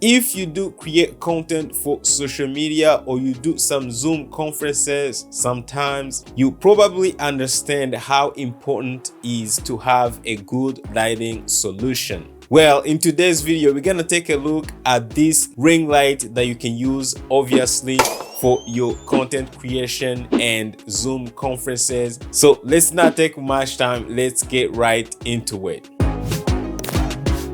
If you do create content for social media or you do some Zoom conferences, sometimes you probably understand how important it is to have a good lighting solution. Well, in today's video, we're gonna take a look at this ring light that you can use, obviously, for your content creation and Zoom conferences. So let's not take much time. Let's get right into it.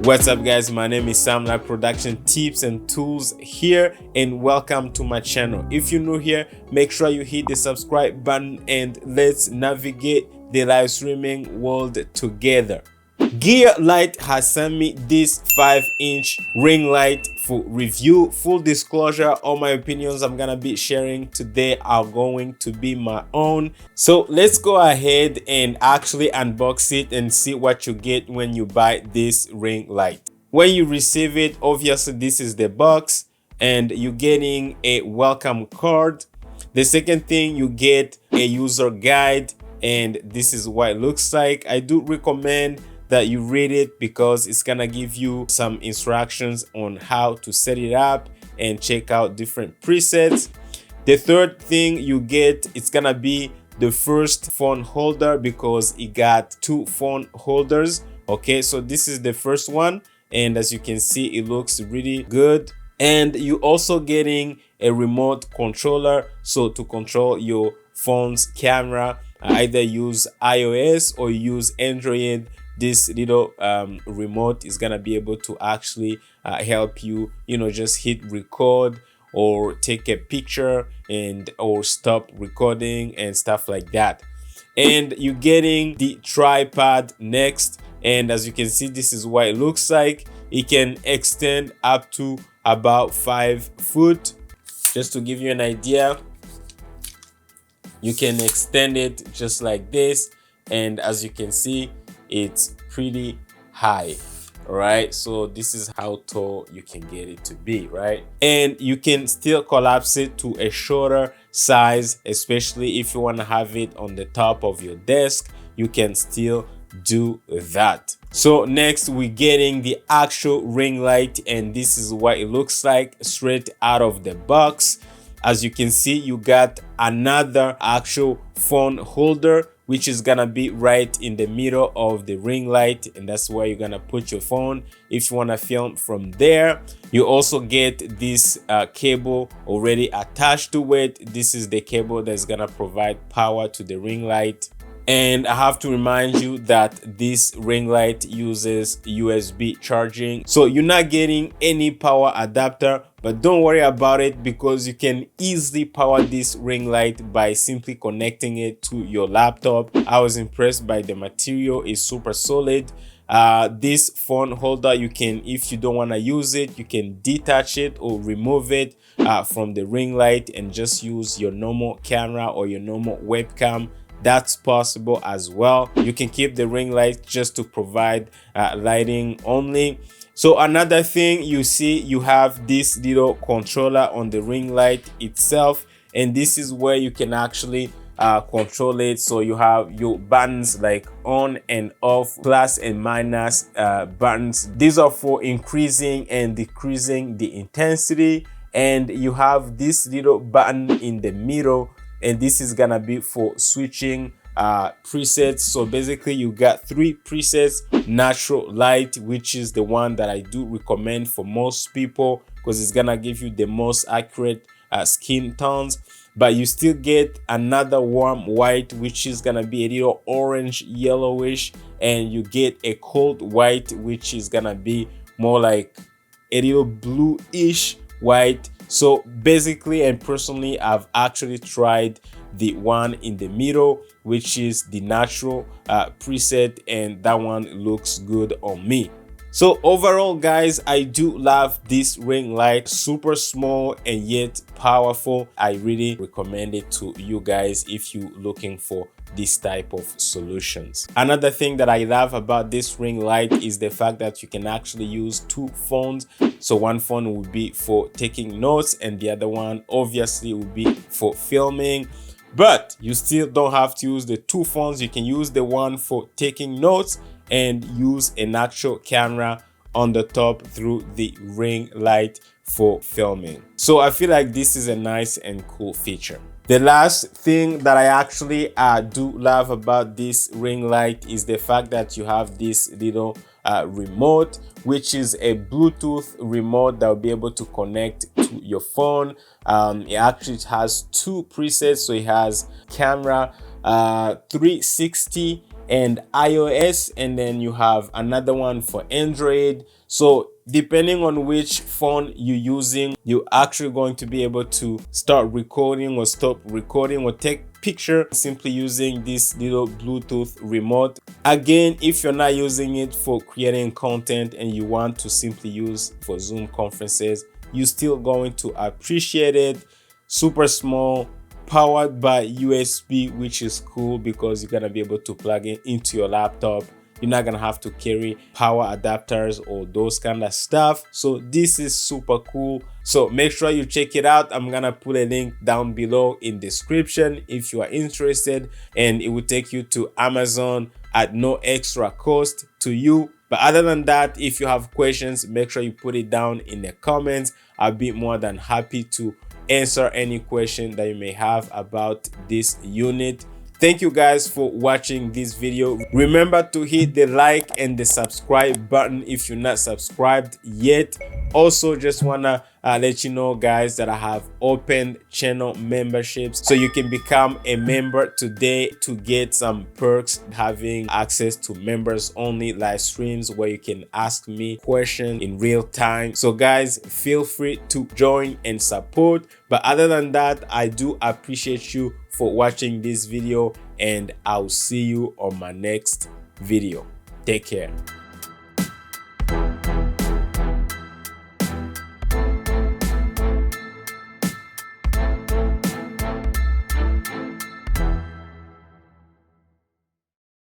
What's up, guys? My name is Sam, Live Production Tips and Tools here, and welcome to my channel. If you're new here, make sure you hit the subscribe button and let's navigate the live streaming world together. GearLight has sent me this 5-inch ring light for review. Full disclosure, all my opinions I'm gonna be sharing today are going to be my own. So let's go ahead and actually unbox it and see what you get when you buy this ring light. When you receive it, obviously this is the box and you're getting a welcome card. The second thing, you get a user guide, and this is what it looks like. I do recommend that you read it because it's gonna give you some instructions on how to set it up and check out different presets. The third thing you get, it's gonna be the first phone holder because it got two phone holders. Okay, so this is the first one, and as you can see, it looks really good. And you also getting a remote controller, so to control your phone's camera, either use iOS or use Android. This little remote is gonna be able to actually help you, just hit record or take a picture and or stop recording and stuff like that. And you're getting the tripod next, and as you can see, this is what it looks like. It can extend up to about 5 foot. Just to give you an idea, you can extend it just like this, and as you can see, it's pretty high. All right, so this is how tall you can get it to be, right? And you can still collapse it to a shorter size, especially if you want to have it on the top of your desk. You can still do that. So next, we're getting the actual ring light, and this is what it looks like straight out of the box. As you can see, you got another actual phone holder, which is gonna be right in the middle of the ring light, and that's where you're gonna put your phone if you want to film from there. You also get this cable already attached to it. This is the cable that's gonna provide power to the ring light. And I have to remind you that this ring light uses USB charging, so you're not getting any power adapter, but don't worry about it because you can easily power this ring light by simply connecting it to your laptop. I was impressed by the material, it's super solid. This phone holder, you can, if you don't want to use it, you can detach it or remove it from the ring light and just use your normal camera or your normal webcam. That's possible as well. You can keep the ring light just to provide lighting only. So another thing, you see, you have this little controller on the ring light itself, and this is where you can actually control it. So you have your buttons like on and off, plus and minus buttons. These are for increasing and decreasing the intensity, and you have this little button in the middle, and this is gonna be for switching presets. So basically you got 3 presets. Natural light, which is the one that I do recommend for most people because it's gonna give you the most accurate skin tones. But you still get another warm white, which is gonna be a little orange yellowish, and you get a cold white, which is gonna be more like a little bluish white. So basically, and personally, I've actually tried the one in the middle, which is the natural preset, and that one looks good on me. So overall, guys, I do love this ring light. Super small and yet powerful. I really recommend it to you guys if you're looking for this type of solutions. Another thing that I love about this ring light is the fact that you can actually use 2 phones. So one phone will be for taking notes and the other one obviously will be for filming. But you still don't have to use the 2 phones. You can use the one for taking notes and use an actual camera on the top through the ring light for filming. So I feel like this is a nice and cool feature. The last thing that I actually do love about this ring light is the fact that you have this little remote, which is a Bluetooth remote that will be able to connect to your phone. It actually has 2 presets, so it has camera, 360 and iOS, and then you have another one for Android. So depending on which phone you're using, you're actually going to be able to start recording or stop recording or take picture simply using this little Bluetooth remote. Again, if you're not using it for creating content and you want to simply use for Zoom conferences, you're still going to appreciate it. Super small, powered by USB, which is cool because you're gonna be able to plug it into your laptop. You're not gonna have to carry power adapters or those kind of stuff. So this is super cool. So make sure you check it out. I'm gonna put a link down below in description if you are interested, and it will take you to Amazon at no extra cost to you. But other than that, if you have questions, make sure you put it down in the comments. I'll be more than happy to answer any question that you may have about this unit. Thank you guys for watching this video. Remember to hit the like and the subscribe button if you're not subscribed yet. Also, just wanna let you know, guys, that I have opened channel memberships, so you can become a member today to get some perks, having access to members only live streams where you can ask me questions in real time. So guys, feel free to join and support. But other than that, I do appreciate you for watching this video, and I'll see you on my next video. Take care.